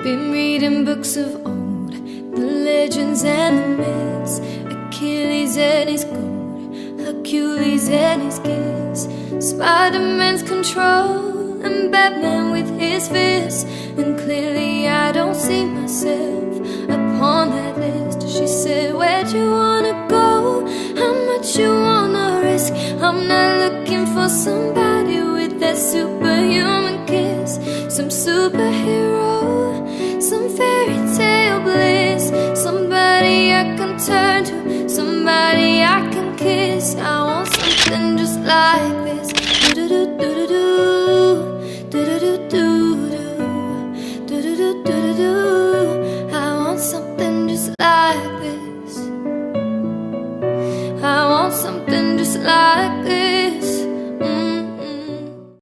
Been reading books of old, the legends and the myths, Achilles and his gold, Hercules and his gifts, Spider-Man's control, and Batman with his fists. And clearly I don't see myself upon that list. She said, where'd you wanna go? How much you wanna risk? I'm not looking for somebody with that superhuman kiss, some superhero, some fairy tale bliss, somebody I can turn to, somebody I can kiss. I want something just like this. Do-do-do-do-do-do, do-do-do-do-do, do-do-do-do-do. I want something just like this. I want something just like